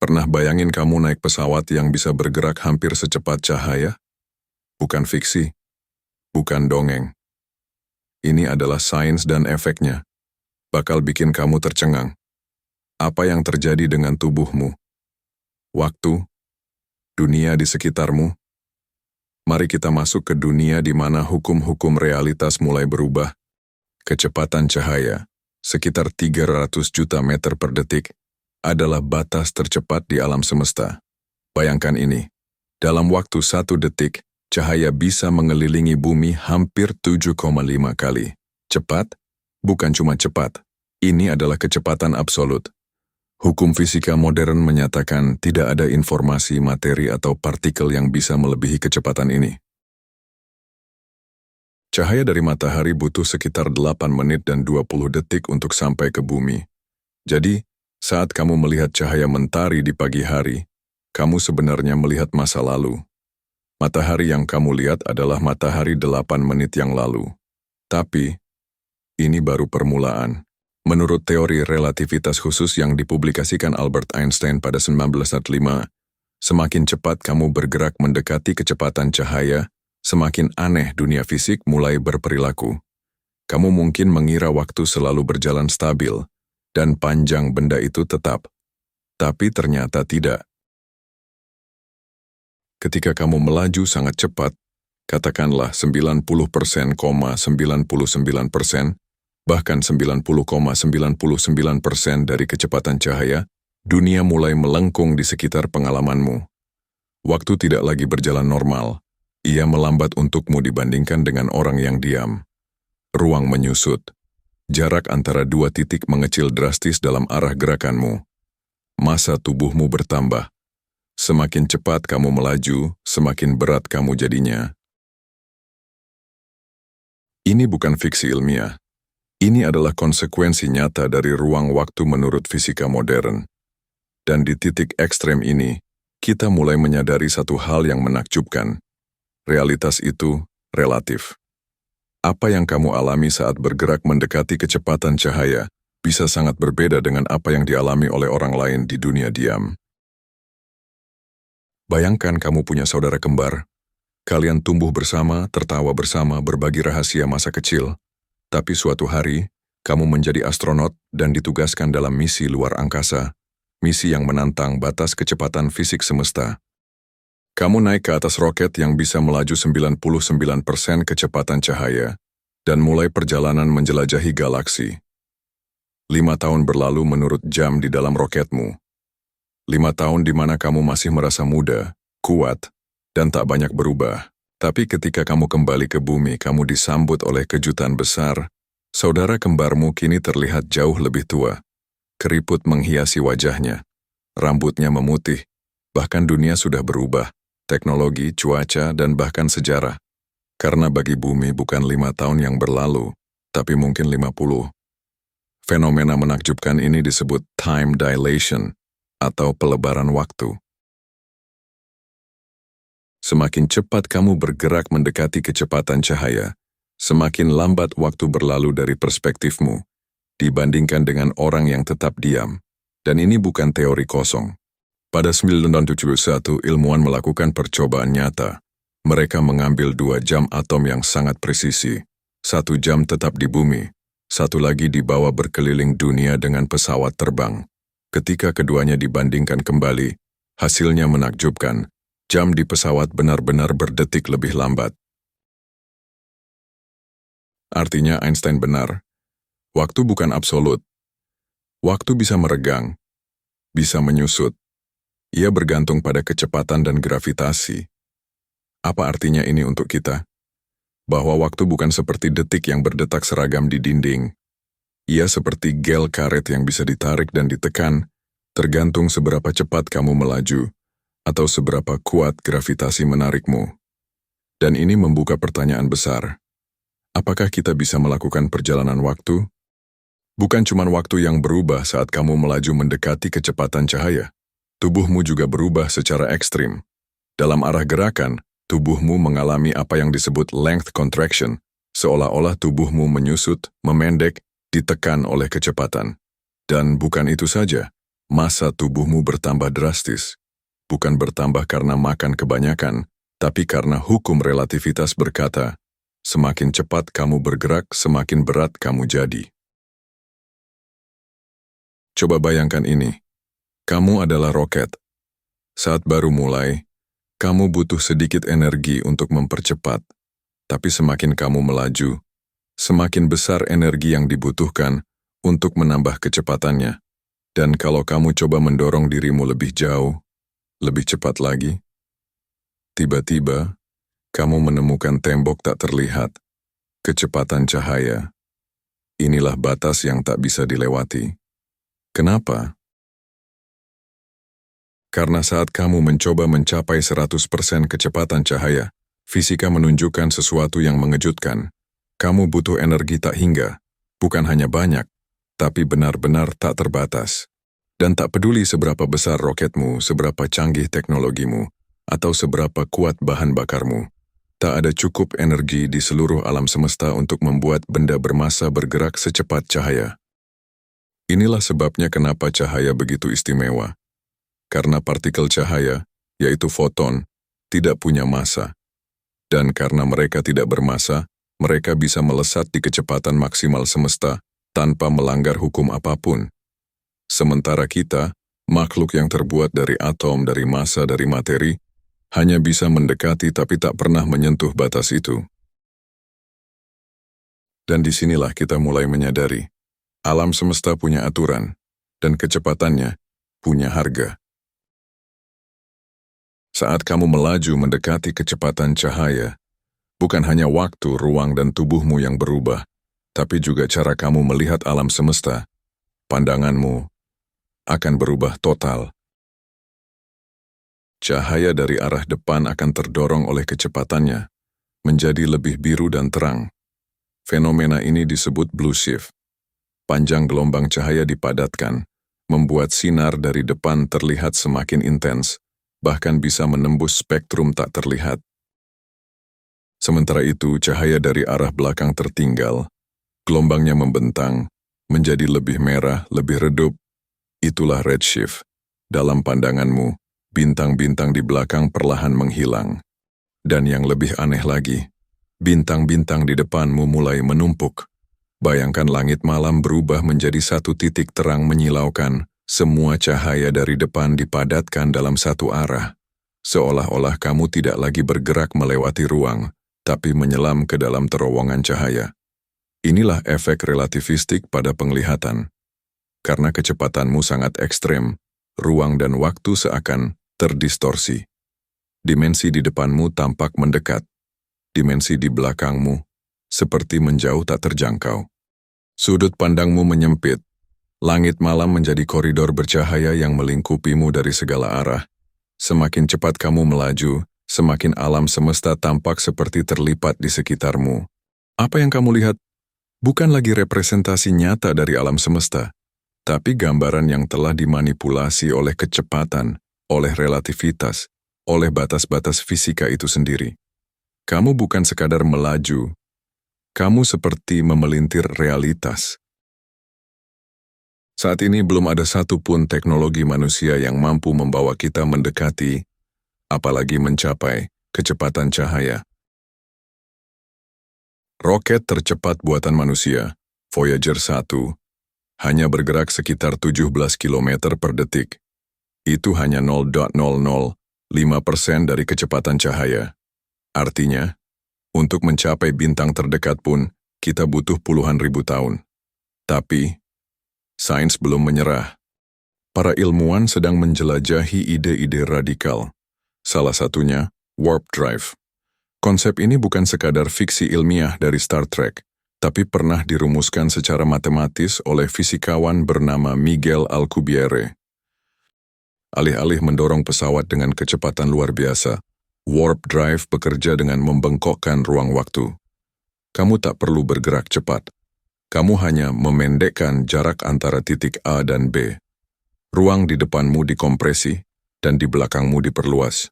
Pernah bayangin kamu naik pesawat yang bisa bergerak hampir secepat cahaya? Bukan fiksi, bukan dongeng. Ini adalah sains dan efeknya. Bakal bikin kamu tercengang. Apa yang terjadi dengan tubuhmu? Waktu, dunia di sekitarmu. Mari kita masuk ke dunia di mana hukum-hukum realitas mulai berubah. Kecepatan cahaya, sekitar 300 juta meter per detik, adalah batas tercepat di alam semesta. Bayangkan ini, dalam waktu 1 detik, cahaya bisa mengelilingi bumi hampir 7,5 kali. Cepat? Bukan cuma cepat. Ini adalah kecepatan absolut. Hukum fisika modern menyatakan tidak ada informasi, materi, atau partikel yang bisa melebihi kecepatan ini. Cahaya dari matahari butuh sekitar 8 menit dan 20 detik untuk sampai ke bumi. Jadi, saat kamu melihat cahaya mentari di pagi hari, kamu sebenarnya melihat masa lalu. Matahari yang kamu lihat adalah matahari 8 menit yang lalu. Tapi, ini baru permulaan. Menurut teori relativitas khusus yang dipublikasikan Albert Einstein pada 1905, semakin cepat kamu bergerak mendekati kecepatan cahaya, semakin aneh dunia fisik mulai berperilaku. Kamu mungkin mengira waktu selalu berjalan stabil, dan panjang benda itu tetap. Tapi ternyata tidak. Ketika kamu melaju sangat cepat, katakanlah 90,99%, bahkan 90,99% dari kecepatan cahaya, dunia mulai melengkung di sekitar pengalamanmu. Waktu tidak lagi berjalan normal. Ia melambat untukmu dibandingkan dengan orang yang diam. Ruang menyusut. Jarak antara 2 titik mengecil drastis dalam arah gerakanmu. Massa tubuhmu bertambah. Semakin cepat kamu melaju, semakin berat kamu jadinya. Ini bukan fiksi ilmiah. Ini adalah konsekuensi nyata dari ruang waktu menurut fisika modern. Dan di titik ekstrem ini, kita mulai menyadari satu hal yang menakjubkan. Realitas itu relatif. Apa yang kamu alami saat bergerak mendekati kecepatan cahaya bisa sangat berbeda dengan apa yang dialami oleh orang lain di dunia diam. Bayangkan kamu punya saudara kembar. Kalian tumbuh bersama, tertawa bersama, berbagi rahasia masa kecil. Tapi suatu hari, kamu menjadi astronot dan ditugaskan dalam misi luar angkasa, misi yang menantang batas kecepatan fisik semesta. Kamu naik ke atas roket yang bisa melaju 99% kecepatan cahaya, dan mulai perjalanan menjelajahi galaksi. 5 tahun berlalu menurut jam di dalam roketmu. 5 tahun di mana kamu masih merasa muda, kuat, dan tak banyak berubah. Tapi ketika kamu kembali ke bumi, kamu disambut oleh kejutan besar. Saudara kembarmu kini terlihat jauh lebih tua. Keriput menghiasi wajahnya. Rambutnya memutih. Bahkan dunia sudah berubah. Teknologi, cuaca, dan bahkan sejarah. Karena bagi bumi bukan 5 tahun yang berlalu, tapi mungkin 50. Fenomena menakjubkan ini disebut time dilation, atau pelebaran waktu. Semakin cepat kamu bergerak mendekati kecepatan cahaya, semakin lambat waktu berlalu dari perspektifmu, dibandingkan dengan orang yang tetap diam. Dan ini bukan teori kosong. Pada 1971, ilmuwan melakukan percobaan nyata. Mereka mengambil 2 jam atom yang sangat presisi. 1 jam tetap di bumi, 1 lagi dibawa berkeliling dunia dengan pesawat terbang. Ketika keduanya dibandingkan kembali, hasilnya menakjubkan. Jam di pesawat benar-benar berdetik lebih lambat. Artinya Einstein benar. Waktu bukan absolut. Waktu bisa meregang, bisa menyusut. Ia bergantung pada kecepatan dan gravitasi. Apa artinya ini untuk kita? Bahwa waktu bukan seperti detik yang berdetak seragam di dinding. Ia seperti gel karet yang bisa ditarik dan ditekan, tergantung seberapa cepat kamu melaju, atau seberapa kuat gravitasi menarikmu. Dan ini membuka pertanyaan besar. Apakah kita bisa melakukan perjalanan waktu? Bukan cuma waktu yang berubah saat kamu melaju mendekati kecepatan cahaya. Tubuhmu juga berubah secara ekstrim. Dalam arah gerakan, tubuhmu mengalami apa yang disebut length contraction, seolah-olah tubuhmu menyusut, memendek, ditekan oleh kecepatan. Dan bukan itu saja. massa tubuhmu bertambah drastis. Bukan bertambah karena makan kebanyakan, tapi karena hukum relativitas berkata, semakin cepat kamu bergerak, semakin berat kamu jadi. Coba bayangkan ini, kamu adalah roket. Saat baru mulai, kamu butuh sedikit energi untuk mempercepat, tapi semakin kamu melaju, semakin besar energi yang dibutuhkan untuk menambah kecepatannya. Dan kalau kamu coba mendorong dirimu lebih jauh, lebih cepat lagi, tiba-tiba kamu menemukan tembok tak terlihat, kecepatan cahaya. Inilah batas yang tak bisa dilewati. Kenapa? Karena saat kamu mencoba mencapai 100% kecepatan cahaya, fisika menunjukkan sesuatu yang mengejutkan. Kamu butuh energi tak hingga, bukan hanya banyak, tapi benar-benar tak terbatas. Dan tak peduli seberapa besar roketmu, seberapa canggih teknologimu, atau seberapa kuat bahan bakarmu, tak ada cukup energi di seluruh alam semesta untuk membuat benda bermassa bergerak secepat cahaya. Inilah sebabnya kenapa cahaya begitu istimewa. Karena partikel cahaya, yaitu foton, tidak punya massa. Dan karena mereka tidak bermassa, mereka bisa melesat di kecepatan maksimal semesta tanpa melanggar hukum apapun. Sementara kita, makhluk yang terbuat dari atom, dari massa, dari materi, hanya bisa mendekati tapi tak pernah menyentuh batas itu. Dan disinilah kita mulai menyadari, alam semesta punya aturan, dan kecepatannya punya harga. Saat kamu melaju mendekati kecepatan cahaya, bukan hanya waktu, ruang, dan tubuhmu yang berubah, tapi juga cara kamu melihat alam semesta. Pandanganmu akan berubah total. Cahaya dari arah depan akan terdorong oleh kecepatannya, menjadi lebih biru dan terang. Fenomena ini disebut blue shift. Panjang gelombang cahaya dipadatkan, membuat sinar dari depan terlihat semakin intens, bahkan bisa menembus spektrum tak terlihat. Sementara itu, cahaya dari arah belakang tertinggal, gelombangnya membentang, menjadi lebih merah, lebih redup. Itulah redshift. Dalam pandanganmu, bintang-bintang di belakang perlahan menghilang. Dan yang lebih aneh lagi, bintang-bintang di depanmu mulai menumpuk. Bayangkan langit malam berubah menjadi satu titik terang menyilaukan. Semua cahaya dari depan dipadatkan dalam satu arah. Seolah-olah kamu tidak lagi bergerak melewati ruang, tapi menyelam ke dalam terowongan cahaya. Inilah efek relativistik pada penglihatan. Karena kecepatanmu sangat ekstrem, ruang dan waktu seakan terdistorsi. Dimensi di depanmu tampak mendekat. Dimensi di belakangmu seperti menjauh tak terjangkau. Sudut pandangmu menyempit. Langit malam menjadi koridor bercahaya yang melingkupimu dari segala arah. Semakin cepat kamu melaju, semakin alam semesta tampak seperti terlipat di sekitarmu. Apa yang kamu lihat bukan lagi representasi nyata dari alam semesta, tapi gambaran yang telah dimanipulasi oleh kecepatan, oleh relativitas, oleh batas-batas fisika itu sendiri. Kamu bukan sekadar melaju, kamu seperti memelintir realitas. Saat ini belum ada satupun teknologi manusia yang mampu membawa kita mendekati, apalagi mencapai, kecepatan cahaya. Roket tercepat buatan manusia, Voyager 1, hanya bergerak sekitar 17 km per detik. Itu hanya 0,005% dari kecepatan cahaya. Artinya, untuk mencapai bintang terdekat pun, kita butuh puluhan ribu tahun. Tapi, sains belum menyerah. Para ilmuwan sedang menjelajahi ide-ide radikal. Salah satunya, warp drive. Konsep ini bukan sekadar fiksi ilmiah dari Star Trek, tapi pernah dirumuskan secara matematis oleh fisikawan bernama Miguel Alcubierre. Alih-alih mendorong pesawat dengan kecepatan luar biasa, warp drive bekerja dengan membengkokkan ruang waktu. Kamu tak perlu bergerak cepat. Kamu hanya memendekkan jarak antara titik A dan B. Ruang di depanmu dikompresi dan di belakangmu diperluas.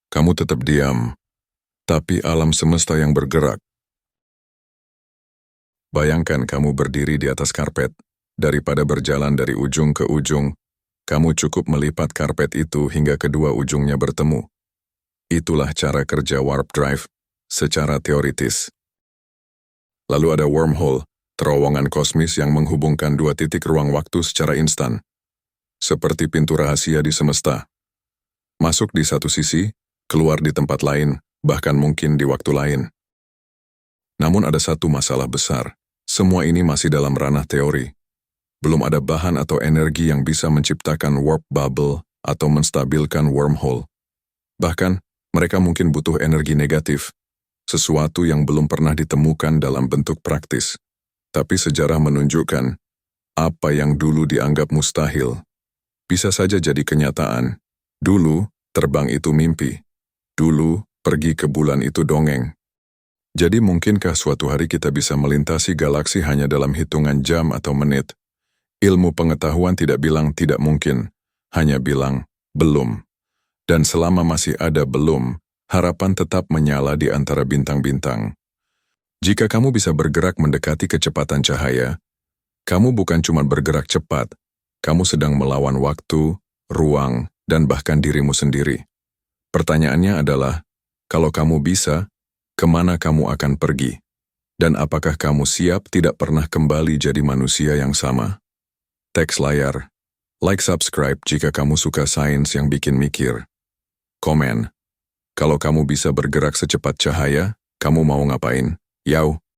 Kamu tetap diam, tapi alam semesta yang bergerak. Bayangkan kamu berdiri di atas karpet, daripada berjalan dari ujung ke ujung, kamu cukup melipat karpet itu hingga kedua ujungnya bertemu. Itulah cara kerja warp drive secara teoritis. Lalu ada wormhole, terowongan kosmis yang menghubungkan dua titik ruang waktu secara instan. Seperti pintu rahasia di semesta. Masuk di satu sisi, keluar di tempat lain, bahkan mungkin di waktu lain. Namun ada satu masalah besar. Semua ini masih dalam ranah teori. Belum ada bahan atau energi yang bisa menciptakan warp bubble atau menstabilkan wormhole. Bahkan, mereka mungkin butuh energi negatif, sesuatu yang belum pernah ditemukan dalam bentuk praktis. Tapi sejarah menunjukkan, apa yang dulu dianggap mustahil, bisa saja jadi kenyataan. Dulu, terbang itu mimpi. Dulu, pergi ke bulan itu dongeng. Jadi mungkinkah suatu hari kita bisa melintasi galaksi hanya dalam hitungan jam atau menit? Ilmu pengetahuan tidak bilang tidak mungkin, hanya bilang belum. Dan selama masih ada belum, harapan tetap menyala di antara bintang-bintang. Jika kamu bisa bergerak mendekati kecepatan cahaya, kamu bukan cuma bergerak cepat, kamu sedang melawan waktu, ruang, dan bahkan dirimu sendiri. Pertanyaannya adalah, kalau kamu bisa, kemana kamu akan pergi? Dan apakah kamu siap tidak pernah kembali jadi manusia yang sama? Teks layar. Like subscribe jika kamu suka sains yang bikin mikir. Komen. Kalau kamu bisa bergerak secepat cahaya, kamu mau ngapain? Yau.